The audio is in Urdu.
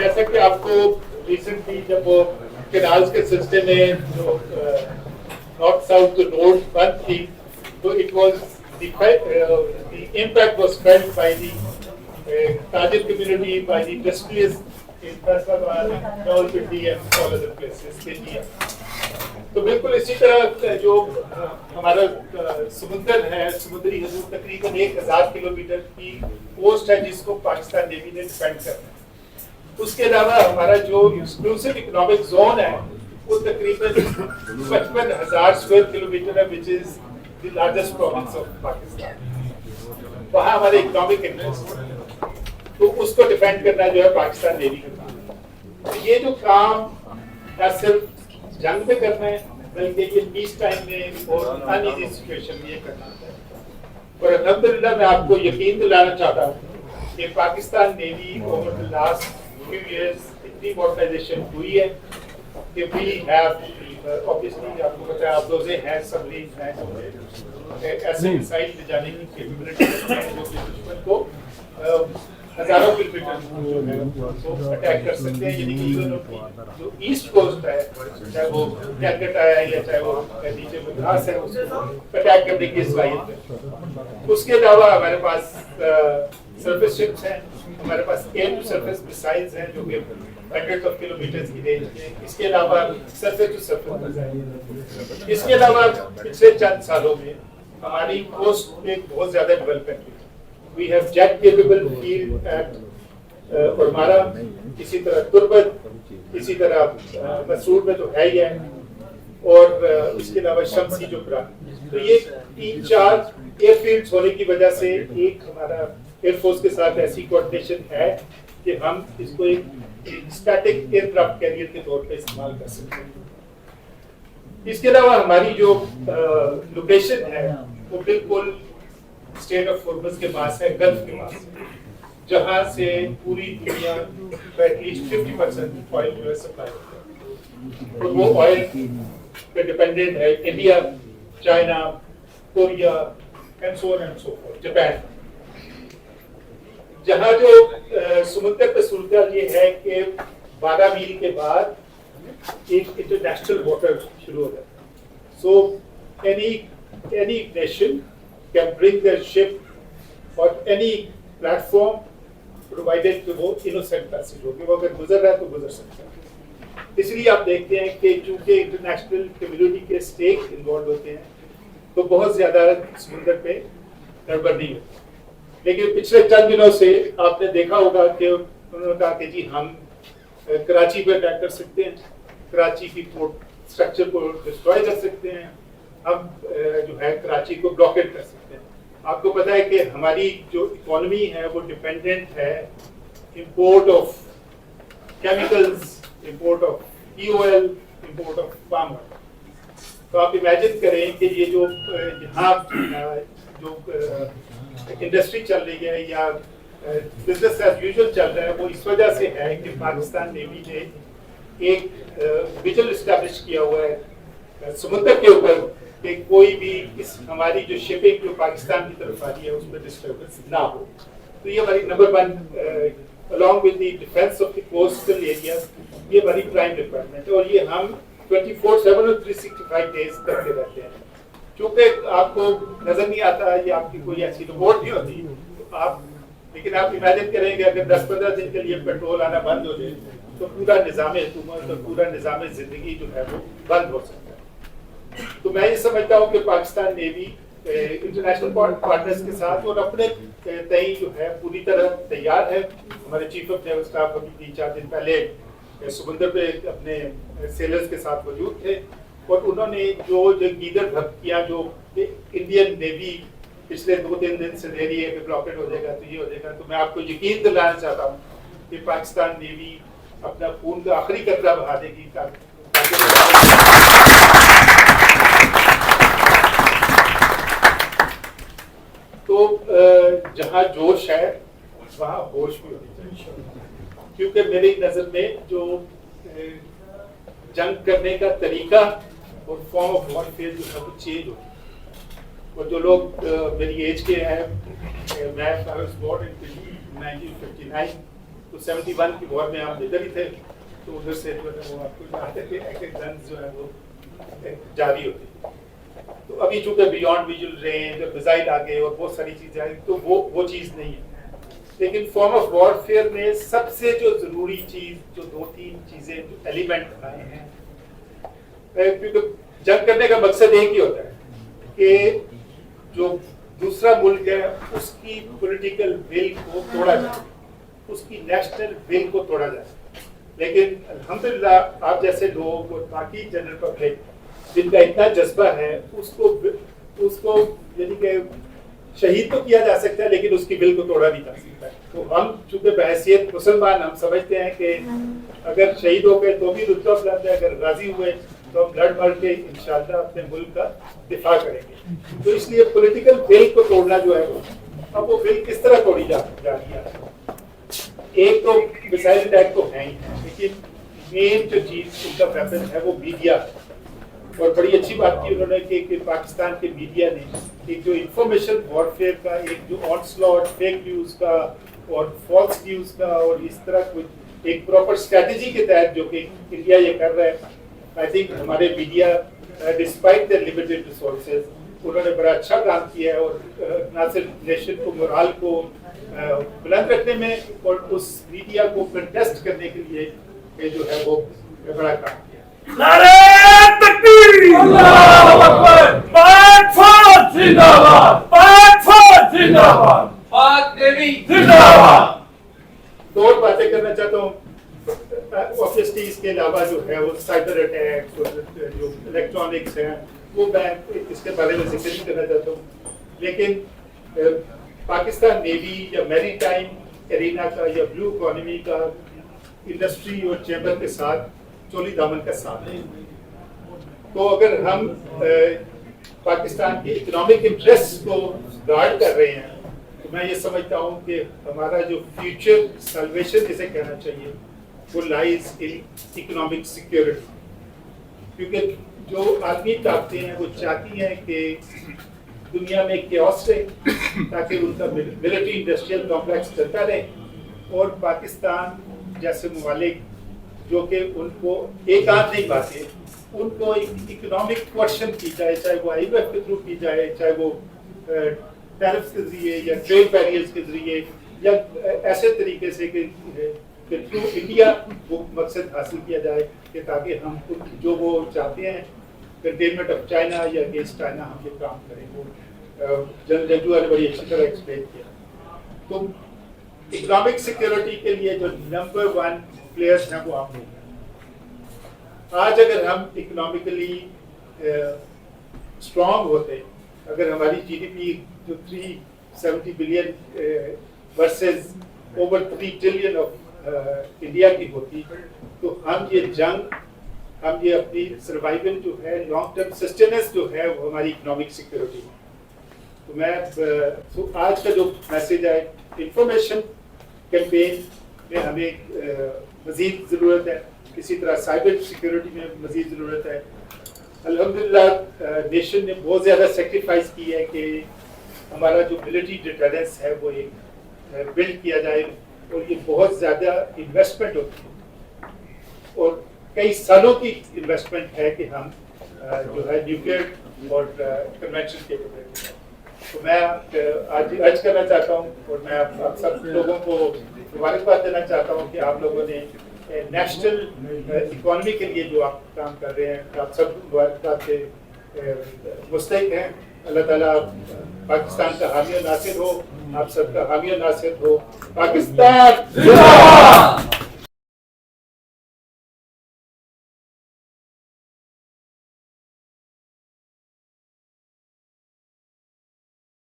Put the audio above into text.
جیسا کہ آپ کو ریسنٹلی جب وہ کنالز کے سلسلے میں جو نارتھ ساؤتھ روڈ بند تھی تو it was the impact was felt by the تاجر کمیونٹی, بائی دی انڈسٹریز ان فیصلہ آباد, Rawalpindi and all other places کے لیے. تو بالکل اسی طرح جو ہمارا سمندر ہے, سمندری حدود تقریباً 1000 کلومیٹر کی کوسٹ ہے جس کو پاکستان نیوی نے ڈیفینڈ کرنا ہے. اس کے علاوہ ہمارا جو ایکسکلوسو اکنامک زون ہے وہ تقریباً 55,000 اسکوائر کلومیٹر ہے, which is the largest province of Pakistan. وہاں ہمارے اکنامک انٹرسٹ, تو اس کو ڈیفینڈ کرنا جو ہے پاکستان نیوی کا کام. یہ جو کام نہ صرف جنگ میں کرنا ہے بلکہ یہ پیس ٹائم میں اور ان ایزی سچویشن میں یہ کرنا ہے. اور الحمدللہ میں آپ کو یقین دلانا چاہتا ہوں کہ Pakistan navy over the last few years اتنی ماڈرنائزیشن ہوئی ہے کہ we have obviously آپ کو پتہ ہے آپ روزے ہیں سبمرینز ہیں جو ایسے مسائل لے جانے کی کیپیبلٹی رکھتے ہیں جو کہ دشمن کو ہزاروں کلومیٹر کو اٹیک کر سکتے ہیں. یعنی کہ جو ایسٹ کوسٹ ہے چاہے وہ کیلکٹا ہے یا چاہے وہ نیچے مدراس ہے اس کو اٹیک کرنے کی صلاحیت ہے. اس کے علاوہ ہمارے پاس سرفیس شپس ہیں, ہمارے پاس ایئر ٹو سرفیس میسائلز ہیں جو کہ ہنڈریڈ آف کلومیٹرز کی رینج میں. اس کے علاوہ سرفیس ٹو سرفیس میسائل. اس کے علاوہ پچھلے چند سالوں میں ہماری کوسٹ میں بہت زیادہ ڈیولپمنٹ ہوئی. We have jet capable field at Ormara, اسی طرح تربت, اسی طرح مسعود میں تو ہے ہی ہے, اور اس کے علاوہ شمسی جو برا. تو یہ 3-4 ایئر فیلڈز ہونے کی وجہ سے ایک ہمارا ایئر فورس کے ساتھ ایسی کوآرڈینیشن ہے کہ ہم اس کو ایک اسٹیٹک ایئر کرافٹ کیریئر کے طور پہ استعمال کر سکتے ہیں. اس کے علاوہ ہماری جو لوکیشن ہے وہ بالکل اسٹیٹ آف ہارمز کے پاس ہے, گلف کے پاس, جہاں سے پوری دنیا کا ایٹ لیسٹ 50% آئل جو ہے سپلائی ہوتا ہے. اور وہ آئل پہ ڈیپینڈنٹ ہے India, China, Korea and so on and so forth, Japan. جہاں جو سمندر پہ صورتحال یہ ہے کہ 12 میل کے بعد ایک انٹرنیشنل واٹر شروع ہو جاتا ہے. سو any nation can bring their ship or any platform provided کہ وہ innocent passage ہوگی, وہ اگر گزر رہا ہے تو گزر سکتا ہے. اس لیے آپ دیکھتے ہیں کہ چونکہ انٹرنیشنل کمیونٹی کے اسٹیک انوالو ہوتے ہیں تو بہت زیادہ سمندر پہ گڑبڑ نہیں ہوتی. لیکن پچھلے چند دنوں سے آپ نے دیکھا ہوگا کہ انہوں نے کہا کہ جی ہم کراچی پہ اٹیک کر سکتے ہیں, کراچی کی پورٹ اسٹرکچر کو ڈسٹروائے کر سکتے ہیں, ہم جو ہے کراچی کو بلاکیٹ کر سکتے ہیں. آپ کو پتا ہے کہ ہماری جو اکانومی ہے وہ ڈیپینڈنٹ ہے import of chemicals, import of EOL, import of palm oil. تو آپ امیجن کریں کہ یہ جو یہاں جو انڈسٹری چل رہی ہے یا بزنس ایز یوزول چل رہا ہے وہ اس وجہ سے ہے کہ پاکستان نیوی نے ایک ویژن اسٹیبلش کیا ہوا ہے سمندر کے اوپر کہ کوئی بھی اس ہماری جو شپنگ جو پاکستان کی طرف آ رہی ہے اس میں ڈسٹربنس نہ ہو. تو یہ ہماری number 1 along with the defense of the coastal areas, یہ ہماری پرائم ریکوائرمنٹ ہے. اور یہ ہم 24/7 اور 365 days کرتے رہتے ہیں. چونکہ آپ کو نظر نہیں آتا یا آپ کی کوئی ایسی رپورٹ نہیں ہوتی تو آپ, لیکن آپ امیجن کریں کہ اگر 10-15 دن کے لیے پیٹرول آنا بند ہو جائے تو پورا نظام حکومت اور پورا نظام زندگی جو ہے وہ بند ہو سکتا ہے. تو میں یہ سمجھتا ہوں کہ پاکستان نیوی انٹرنیشنل پارٹنرز کے ساتھ اور اپنے تئیں جو ہے پوری طرح تیار ہے. ہمارے چیف آف نیول اسٹاف ابھی 3-4 دن پہلے سمندر پہ اپنے سیلرز کے ساتھ موجود تھے اور انہوں نے جو گیدر بھرتیاں جو انڈین نیوی پچھلے 2-3 دن سے دے رہی ہے کہ بلاکیٹ ہو جائے گا تو یہ ہو جائے گا, تو میں آپ کو یقین دلانا چاہتا ہوں کہ پاکستان نیوی اپنا خون کا آخری قطرہ بہا دے گی. تو جہاں جوش ہے وہاں ہوش بھی ہونی چاہیے, کیونکہ میری نظر میں جو جنگ کرنے کا طریقہ اور فارم آف وارفیئر جو ہے وہ چینج ہوگی. اور جو لوگ میری ایج کے ہیں, میں 1959 تو 71 کی وار میں ہم ادھر ہی تھے, تو ادھر سے جو ہے وہ آپ کو آتے تھے ایک ایک گن جو ہے وہ جاری ہوتی. تو ابھی چونکہ بیونڈ ویژول رینج اور میزائل آ گئے اور بہت ساری چیزیں آئی, تو وہ چیز نہیں ہے. لیکن فارم آف وارفیئر میں سب سے جو ضروری چیز, جو 2-3 چیزیں جو ایلیمنٹ آئے ہیں, کیونکہ جنگ کرنے کا مقصد ایک ہی ہوتا ہے کہ جو دوسرا ملک ہے اس کی پولیٹیکل ول کو توڑا جائے, اس کی نیشنل ول کو توڑا جائے. لیکن الحمدللہ آپ جیسے لوگ اور باقی جنرل پبلک جن کا اتنا جذبہ ہے, اس کو یعنی کہ شہید تو کیا جا سکتا ہے لیکن اس کی ول کو توڑا نہیں جا سکتا. تو ہم چونکہ بحیثیت مسلمان ہم سمجھتے ہیں کہ اگر شہید ہو گئے تو بھی رتبہ بلند ہے, اگر غازی ہوئے تو ہم لڑ مر کے انشاءاللہ اپنے ملک کا دفاع کریں گے. تو اس لیے پولیٹیکل ول کو توڑنا جو ہے, اب وہ ول کس طرح توڑی جا رہی ہے. ایک تو میزائل اٹیک تو ہے ہی, لیکن مین جو چیز ان کا ویپن ہے وہ میڈیا. اور بڑی اچھی بات کی انہوں نے کہ پاکستان کے میڈیا نے ایک جو انفارمیشن وارفیئر کا ایک جو آنسلاٹ فیک نیوز کا اور فالس نیوز کا اور اس طرح کچھ ایک پراپر اسٹریٹجی کے تحت جو کہ انڈیا یہ کر رہا ہے, آئی تھنک ہمارے media despite their limited resources انہوں نے بڑا اچھا کام کیا ہے, اور نہ صرف نیشن کو مورال کو بلند رکھنے میں اور اس میڈیا کو کنٹیسٹ کرنے کے لیے جو ہے وہ بڑا کام کیا. نعرہ تکبیر! اللہ اکبر! پاک فوج زندہ باد! پاک فوج زندہ باد! پاک نیوی زندہ باد! دو اور باتیں کرنا چاہتا ہوں. obviously اس کے علاوہ جو ہے وہ سائبر اٹیکس اور جو الیکٹرانکس ہیں وہ میں اس کے بارے میں ذکر نہیں کرنا چاہتا ہوں. لیکن پاکستان نیوی یا میری ٹائم ایرینا کا یا بلو اکانومی کا انڈسٹری اور چیمبر کے ساتھ چولی دامن کا ساتھ ہے. تو اگر ہم پاکستان کے اکنامک انٹرسٹ کو گارڈ کر رہے ہیں تو میں یہ سمجھتا ہوں کہ ہمارا جو فیوچر سلویشن جسے کہنا چاہیے وہ لائز ان اکنامک سیکیورٹی. کیونکہ جو عالمی طاقتیں ہیں وہ چاہتی ہیں کہ دنیا میں کیوس رہے تاکہ ان کا ملٹری انڈسٹریل کمپلیکس چلتا رہے, اور پاکستان جیسے ممالک جو کہ ان کو ایک آدھ نہیں پاتے, ان کو ایک اکنامک کوشچن کی جائے, چاہے وہ آئی ایم ایف کے تھرو کی جائے, چاہے وہ ٹیرفس کے ذریعے یا ٹریڈ بیریئرز کے ذریعے یا ایسے طریقے سے کہ تھرو انڈیا وہ مقصد حاصل کیا جائے کہ تاکہ ہم جو وہ چاہتے ہیں کنٹینمنٹ آف چائنا یا اگینسٹ چائنا ہم یہ کام کریں. وہ جنرل جنجوع نے بڑی اچھی طرح ایکسپلین کیا. تو اکنامک سیکیورٹی کے لیے جو نمبر 1 پلیئرس ہیں وہ آپ لوگ ہیں. آج اگر ہم اکنامکلی اسٹرانگ ہوتے, اگر ہماری جی ڈی پی جو 370 billion versus over 3 trillion of India کی ہوتی, تو ہم یہ جنگ, ہم یہ اپنی سروائیول جو ہے لانگ ٹرم سسٹیننس جو ہے وہ ہماری اکنامک سیکیورٹی ہے. تو میں آج کا جو میسج ہے, انفارمیشن کیمپین میں ہمیں مزید ضرورت ہے, اسی طرح سائبر سیکیورٹی میں مزید ضرورت ہے. الحمدللہ نیشن نے بہت زیادہ سیکریفائس کی ہے کہ ہمارا جو ملٹری ڈیٹرنس ہے وہ ایک بلڈ کیا جائے, اور یہ بہت زیادہ انویسٹمنٹ ہوتی ہے اور کئی سالوں کی انویسٹمنٹ ہے کہ ہم جو ہے نیوکلیئر اور کنونشن کے اوپر. تو میں آج ارج کرنا چاہتا ہوں اور میں آپ سب لوگوں کو مبارکباد دینا چاہتا ہوں کہ آپ لوگوں نے نیشنل اکانومی کے لیے جو آپ کام کر رہے ہیں, آپ سب مبارکباد کے مستحق ہیں. اللہ تعالیٰ پاکستان کا حامی و ناصر ہو, آپ سب کا حامی و ناصر ہو. پاکستان